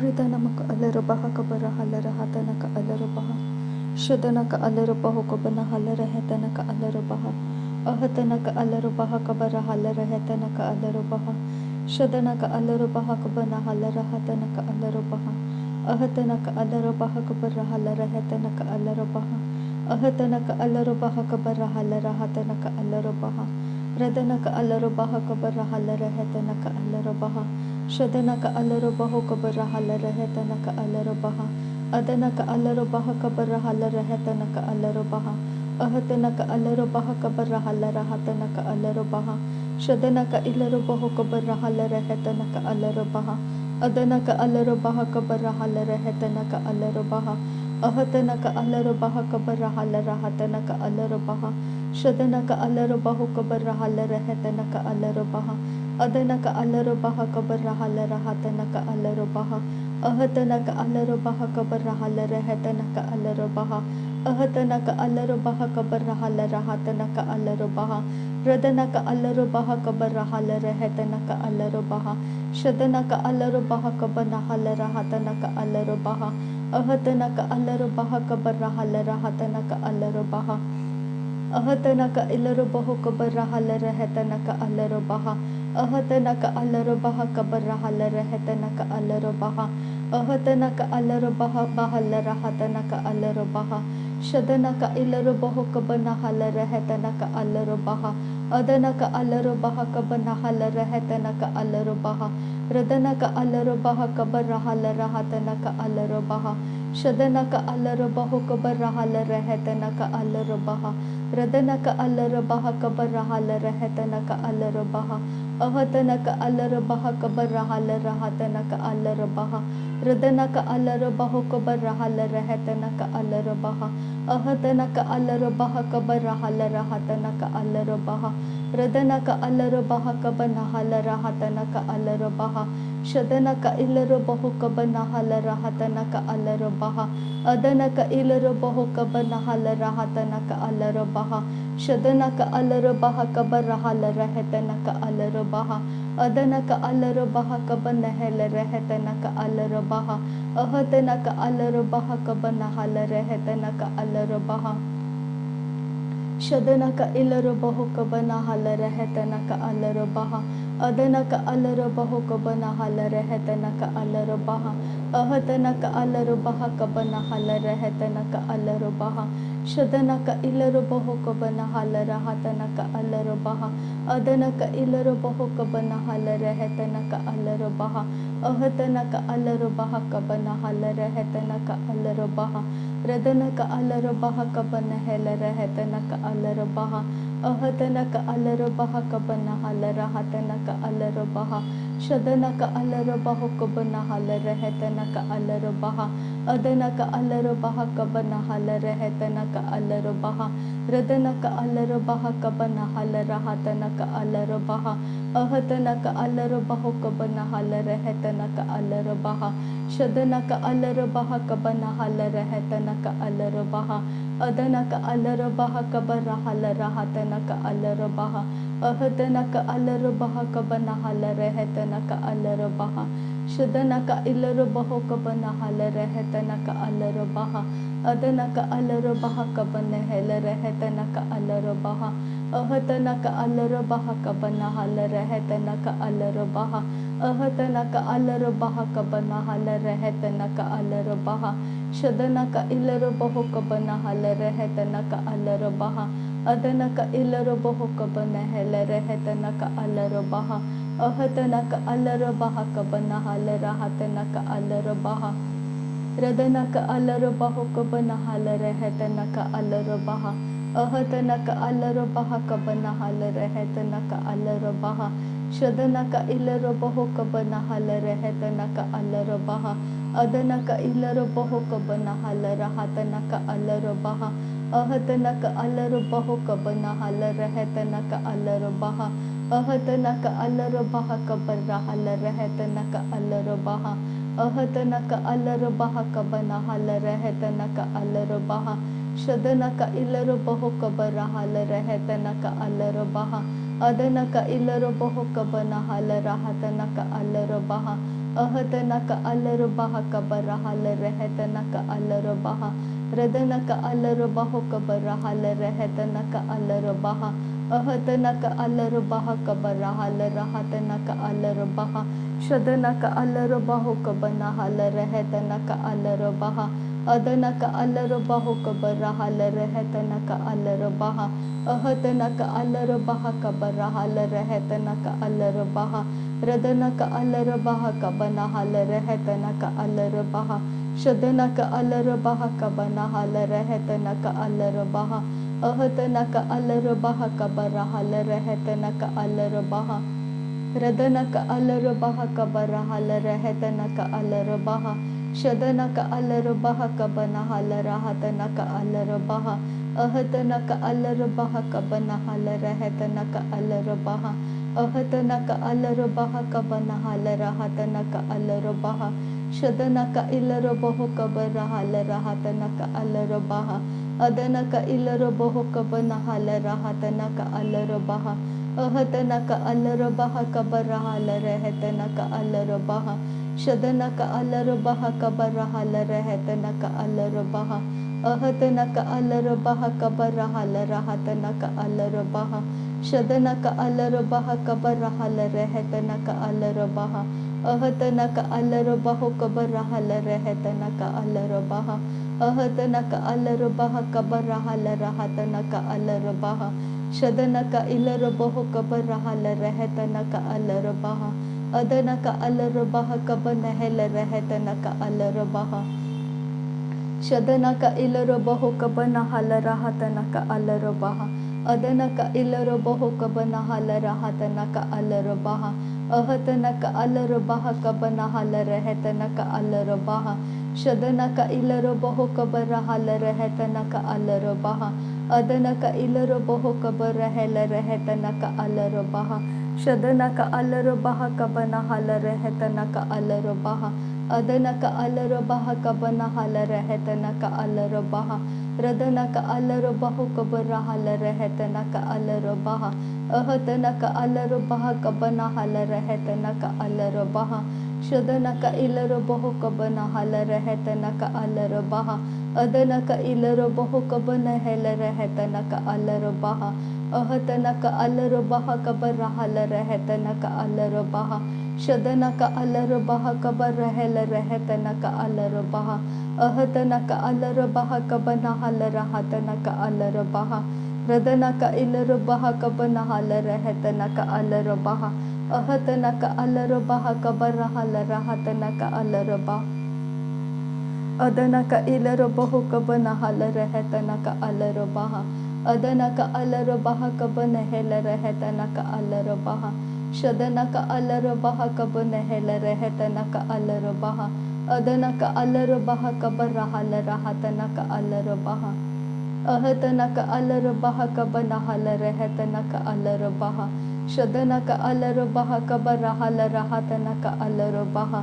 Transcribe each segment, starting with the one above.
Ridanamaka alarabaha kabara halarahatanaka alarabaha. Shadanaka alarabaho kabana halarahetanaka alarabaha. Ahatanaka alarabaha kabara halarahetanaka alarabaha. Shadanaka alarabaha kabana halarahatanaka alarabaha. Ahatanaka alarabaha kabara halarahetanaka alarabaha. Ahatanaka alarabaha kabara halarahatanaka alarabaha. Radanaka alarabaha kabara halarahetanaka alarabaha. Shadanaka alarabaho kabara halarahetanaka alarabaha. Adanaka alarabaha kabara halarahetanaka alarabaha. Ahatanaka alarabaha kabara halarahatanaka alarabaha. Shadanaka ilarabaho kabara halarahetanaka alarabaha. Adanaka alarabaha kabara halarahetanaka alarabaha. Ahatanaka alarabaha kabara halarahatanaka alarabaha. Shadanaka alarabaho kabara halarahetanaka alarabaha. Adanaka alarabaha kabara halarahatanaka alarabaha. Ahatanaka alarabaha kabara halarahatanaka alarabaha. Ahatanaka alarabaha kabara halarahatanaka alarabaha. Radanaka alarabaha kabara halarahatanaka alarabaha. Shadanaka alarabaha kabana halarahatanaka alarabaha. Ahatanaka alarabaha kabara halarahatanaka alarabaha. Ahatanaka ilarabaho kabara halarahatanaka alarabaha. Ahatanaka alarabaha kabara halarahatanaka alarabaha. Ahatanaka alarabaha bahalarahatanaka alarabaha. Shadanaka ilarabaho kabana halarahatanaka alarabaha. Adanaka alarabaha kabana halarahatanaka alarabaha. Radanaka alarabaha kabara halarahatanaka alarabaha. Shadanaka alarabaho kabara halarahatanaka alarabaha. Radanaka alarabaha kabara halarahatanaka alarabaha. Ahatanaka alarabaha kabara halarahatanaka alarabaha. Radanaka alarabaho kabara halarahatanaka alarabaha. Ahatanaka alarabaha kabara halarahatanaka alarabaha. Radanaka alarabaha kabana halarahatanaka alarabaha. Shadanaka ilarabaho kabana halarahatanaka alarabaha. Adanaka ilarabaho kabana halarahatanaka alarabaha. Shadanaka alarabaha kabara halarahatanaka alarabaha. Adanaka alarabaha kabana halarahatanaka alarabaha. Ahatanaka alarabaha kabana halarahatanaka alarabaha. Shadanaka ilarabaho kabana halarahatanaka alarabaha. Adanaka alarabaho kabana halarahatanaka alarabaha. Ahatanaka alarabaha kabana halarahatanaka alarabaha. Shadanaka ilarabaho kabana halarahatanaka alarabaha. Adanaka ilarabaho kabana halarahatanaka alarabaha. Ahatanaka alarabaha kabana halarahatanaka alarabaha. Radanaka alarabaha kabana halarahatanaka alarabaha. Ahatanaka alarabaha kabana halarahatanaka alarabaha. Shadanaka alarabaho kabana halarahatanaka alarabaha. Adanaka alarabaha kabana halarahatanaka alarabaha. Radanaka alarabaha kabana halarahatanaka alarabaha. Ahatanaka alarabaho kabana halarahatanaka alarabaha. Shadanaka alarabaha kabana halarahatanaka alarabaha. Adanaka alarabaha kabara halarahatanaka alarabaha. Ahatanaka alarabaha kabana halarahatanaka alarabaha. Shadanaka ilarabaho kabana halarahatanaka alarabaha. Adanaka alarabaha kabana halarahatanaka alarabaha. Ahatanaka alarabaha kabana halarahatanaka alarabaha. Ahatanaka alarabaha kabana halarahatanaka alarabaha. Shadanaka ilarabaho kabana halarahatanaka alarabaha. Adanaka ilarabaho kabana halarahatanaka alarabaha. Ahatanaka alarabaha kabana halarahatanaka alarabaha. Radanaka alarabaho kabana halarahatanaka alarabaha. Ahatanaka alarabaha kabana halarahatanaka alarabaha. Shadanaka ilarabaho kabana halarahatanaka alarabaha. Adanaka ilarabaho kabana halarahatanaka alarabaha. Ahatanaka alarabaho kabana halarahatanaka alarabaha. Ahatanaka alarabaha kabara halarahatanaka alarabaha. Ahatanaka alarabaha kabana halarahatanaka alarabaha. Shadanaka ilarabaho kabara halarahatanaka alarabaha. Adanaka ilarabaho kabana halarahatanaka alarabaha. अहतनक अलर बह cover हल रहतनक अलर बह रदनक अलर बह cover हल रहतनक अलर बह अहतनक अलर बह cover हल रहतनक अलर बह शदनक अलर बह कबन हल रहतनक अलर बह अदनक अलर बह कबर हल रहतनक अलर बह अहतनक अलर बह कबर हल रहतनक अलर बह रदनक अलर बह कबन हल रहतनक अलर बह शदनक अलर बह कबन हल रहतनक अलर बह अहतनक अलर बह कबर हल रहतनक अलर बह रदनक अलर बह कबर हल रहतनक अलर बह शदनक अलर बह कबन हल रहतनक अलर बह अहतनक अलर बह कबन हल रहतनक अलर बह अहतनक अलर बह कबन हल रहतनक अलर बह शदनक इलर बह कबर हल रहतनक अलर बह अदनक इलर बह कबन हल रहतनक अलर बह अहतनक अलर बह कबर हल रहतनक अलर बह शदनक अलर बह कबर हल रहतनक अलर बह अहतनक अलर बह कबर हल रहतनक अलर बह शदनक अलर बह कबर हल रहतनक अलर बह अहतनक अलर बह कबर हल रहतनक अलर बह अहतनक अलर बह कबर हल रहतनक अलर बह शदनक इलर बह कबर हल रहतनक अलर बह अदनक अलर बह कबन हल रहतनक अलर बह शदनक इलर बह कबन हल रहतनक अलर बह अदनक इलर बह कबन हल रहतनक अलर बह अहतनक अलर बह कबन हल रहतनक अलर बह शदनक इलर बह कबर हल रहतनक अलर बह अदनक इलर बह कबर हल रहतनक अलर बह शदनक अलर बह कबन हल रहतनक अलर बह अदनक अलर बह कबन हल रहतनक अलर बह रदनक अलर बह कबर हल रहतनक अलर बह अहतनक अलर बह कबन हल रहतनक अलर बह शदनक इलर बह कबन हल रहतनक अलर बह अदनक इलर बह कबन हल रहतनक अलर बह अहतनक अलर बह कबर हल रहतनक अलर बह शदनक अलर बह कबर हल रहतनक अलर बह अहतनक अलर बह कबन हल रहतनक अलर बह रदनक इलर बह कबन हल रहतनक अलर बह अहतनक अलर बह कबर हल रहतनक अलर बह अदनक इलर बह कबन हल रहतनक अलर बह अदनक अलर बह कबन हल रहतनक अलर बह शदनक अलर बह कबन हल रहतनक अलर बह अदनक अलर बह कबर हल रहतनक अलर बह अहतनक अलर बह कबन हल रहतनक अलर बह शदनक अलर बह कबर हल रहतनक अलर बह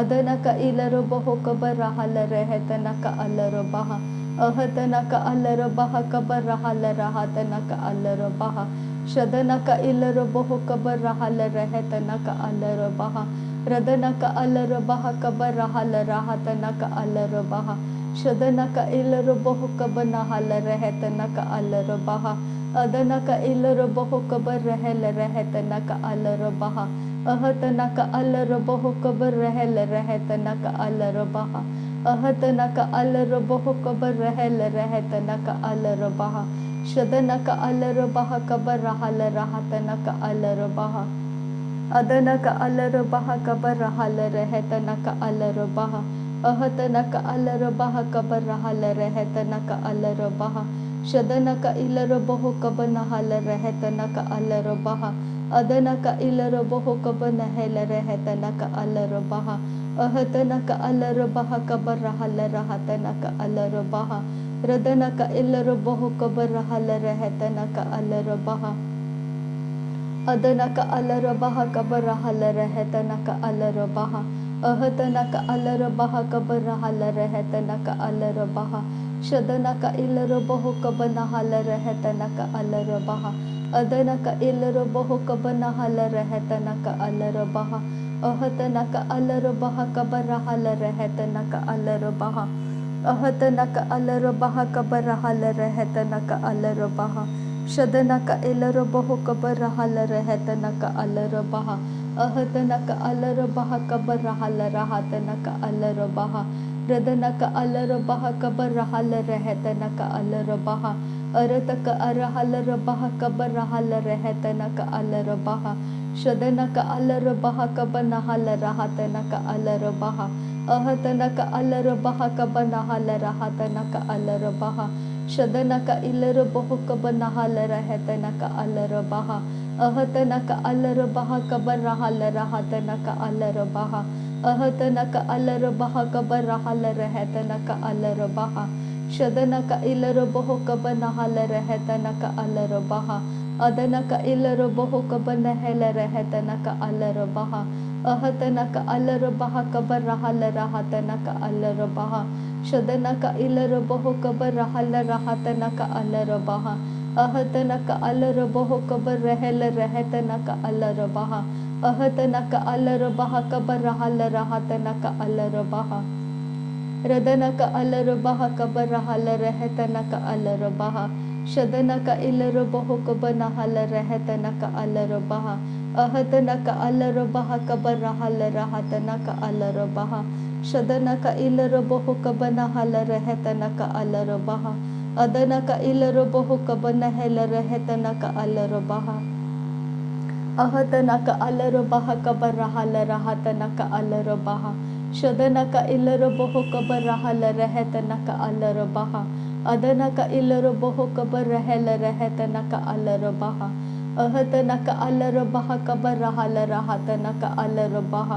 अदनक इलर बह कबर हल रहतनक अलर बह अहतनक अलर बह कबर हल रहतनक अलर बह शदनक इलर बह कबर हल रहतनक अलर बह रदनक अलर बह कबर हल रहतनक अलर बह शदनक इलर बह कबन हल रहतनक अलर बह अदनक इलर बह कबर हल रहतनक अलर बह अहतनक अलर बह कबर हल रहतनक अलर बह अहतनक अलर बह कबर हल रहतनक अलर बह शदनक अलर बह कबर हल रहतनक अलर बह अदनक अलर बह कबर हल रहतनक अलर बह अहतनक अलर बह कबर हल रहतनक अलर बह शदनक इलर बह कबन हल रहतनक अलर बह अदनक इलर बह कबन हल रहतनक अलर बह अहतनक अलर बह कबर हल रहतनक अलर बह रदनक इलर बह कबर हल रहतनक अलर बह अदनक अलर बह कबर हल रहतनक अलर बह अहतनक अलर बह कबर हल रहतनक अलर बह शदनक इलर बह कबन हल रहतनक अलर बह अदनक इलर बह कबन हल रहतनक अलर बह अहतनक अलरबाह कबरहल रहतनक अलरबाह अहतनक अलरबाह कबरहल रहतनक अलरबाह शदनक इलरबाह कबरहल रहतनक अलरबाह अहतनक अलरबाह कबरहल रहतनक अलरबाह रदनक अलरबाह कबरहल रहतनक अलरबाह अरतक अरहल रबाह कबरहल रहतनक अलरबाह शदनक अलरबाह कबनहल रहतनक अलरबाह अहतनक अलरबाह कबनहल रहतनक अलरबाह शदनक इलरबाह कबनहल रहतनक अलरबाह अहतनक अलरबाह कबरहल रहतनक अलरबाह अहतनक अलरबाह कबरहल रहतनक अलरबाह शदनक इलरबाह कबनहल रहतनक अलरबाह अदनक इलरबाह कबनहल रहतनक अलरबाह अहतनक अलरबाह कबरहल रहतनक अलरबाह शदनक इलरबाह कबरहल रहतनक अलरबाह अहतनक अलरबाह कबरहल रहतनक अलरबाह अहतनक अलरबाह कबरहल रहतनक अलरबाह रदनक अलरबाह कबरहल रहतनक अलरबाह शदनक इलरबाह कबनहल रहतनक अलरबाह अहतनक अलरबाह कबरहल रहतनक अलरबाह शदनक इलरबाह कबनहल रहतनक अलरबाह अदनक इलरबाह कबनहल रहतनक अलरबाह अहतनक अलरबाह कबरहल रहतनक अलरबाह शदनक इलरबाह कबरहल रहतनक अलरबाह अदनक इलरबाह कबरहल रहतनक अलरबाह अहतनक अलरबाह कबरहल रहतनक अलरबाह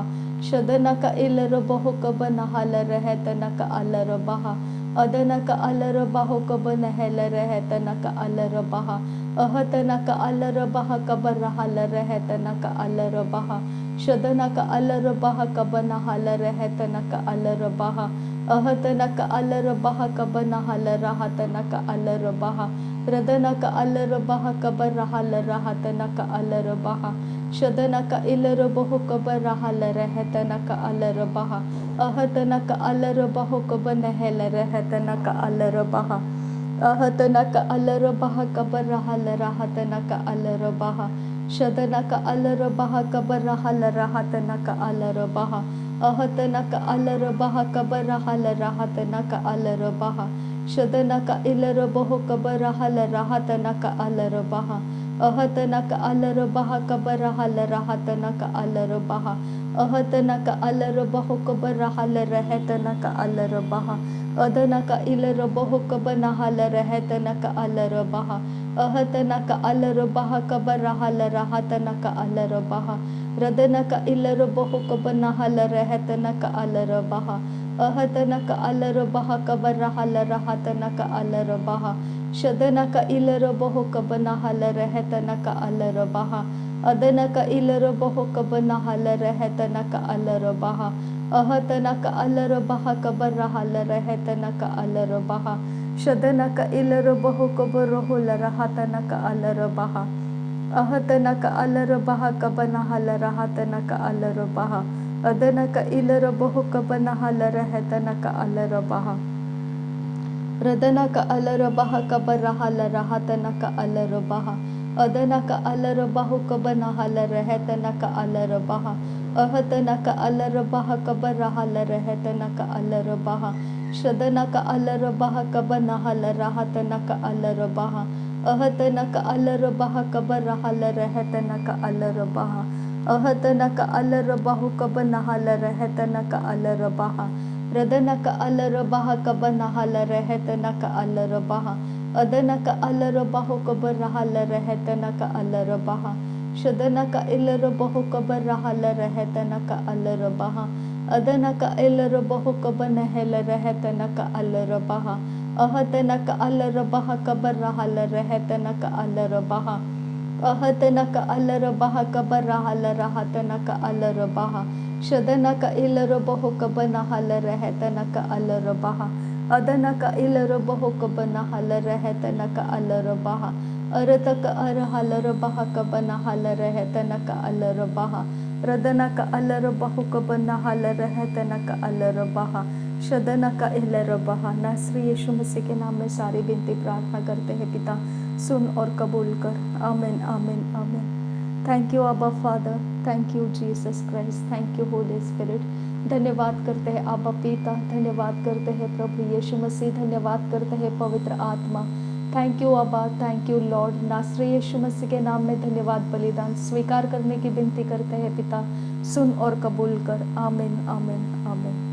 शदनक इलरबाह कबनहल रहतनक अलरबाह अदनक अलरबाह कबनहल रहतनक अलरबाह अहतनक अलरबाह कबरहल रहतनक अलरबाह शदनक अलरबाह कबनहल रहतनक अलरबाह अहतनक अलरबाह कबनहल रहतनक अलरबाह रदनक अलरबाह कबरहल रहतनक अलरबाह शदनक इलरबाह कबरहल रहतनक अलरबाह अहतनक अलरबाह कबनहल रहतनक अलरबाह अहतनक अलरबाह कबरहल रहतनक अलरबाह शदनक अलरबाह कबरहल रहतनक अलरबाह अहतनक अलरबाह कबरहल रहतनक अलरबाह शदनक इलरबाह कबरहल रहतनक अलरबाह अहतनक अलरबाह कबरहल रहतनक अलरबाह अहतनक अलरबाह कबरहल रहतनक अलरबाह अदनक इलरबाह कबनहल रहतनक अलरबाह अहतनक अलरबाह कबरहल रहतनक अलरबाह रदनक इलरबाह कबनहल रहतनक अलरबाह अहतनक अलरबाह कबरहल रहतनक अलरबाह शदनक इलरबाह कबनहल रहतनक अलरबाह अदनक इलरबाह कबनहल रहतनक अलरबाह अहतनक अलरबाह कबरहल रहतनक अलरबाह शदनक इलरबाह कबरहल रहतनक अलरबाह अहतनक अलरबाह कबनहल रहतनक अलरबाह अदनक इलरबाह कबनहल रहतनक अलरबाह रदनक अलरबाह कबरहल रहतनक अलरबाह अदनक अलरबाह कबनहल रहतनक अलरबाह अहतनक अलरबाह कबरहल रहतनक अलरबाह शदनक अलरबाह कबनहल रहतनक अलरबाह अहतनक अलरबाह कबरहल रहतनक अलरबाह अहतनक अलरबाह कबनहल रहतनक अलरबाह रदनक अलरबाह कबनहल रहतनक अलरबाह अदनक अलरबाह कबरहल रहतनक अलरबाह शदनक इलरबाह कबरहल रहतनक अलरबाह अदनक इलरबाह कबनहल रहतनक अलरबाह अहतनक अलरबाह कबरहल रहतनक अलरबाह अहतनक अलरबाह कबरहल रहतनक अलरबाह शदनक इलरबाह कबनहल रहतनक अलरबाह अदनक इलरबाह कबनहल रहतनक अलरबाह अरतक अरहल रबाह कबनहल रहतनक अलरबाह रदना का अलर बहु कबन्ना हाल रहतना का अलर बहा शदना का एलर बहा। नासरी यीशु मसीह के नाम में सारी विनती प्रार्थना करते हैं पिता, सुन और कबूल कर। आमीन आमीन आमीन। थैंक यू आबा father, thank you Jesus Christ, thank you Holi spirit. धन्यवाद करते हैं आबा पिता, धन्यवाद करते हैं प्रभु यीशु मसीह, धन्यवाद करते हैं पवित्र आत्मा। थैंक यू आबा, थैंक यू लॉर्ड। नासरी यीशु मसीह के नाम में धन्यवाद बलिदान स्वीकार करने की विनती करते हैं पिता, सुन और कबूल कर। आमीन आमीन आमीन।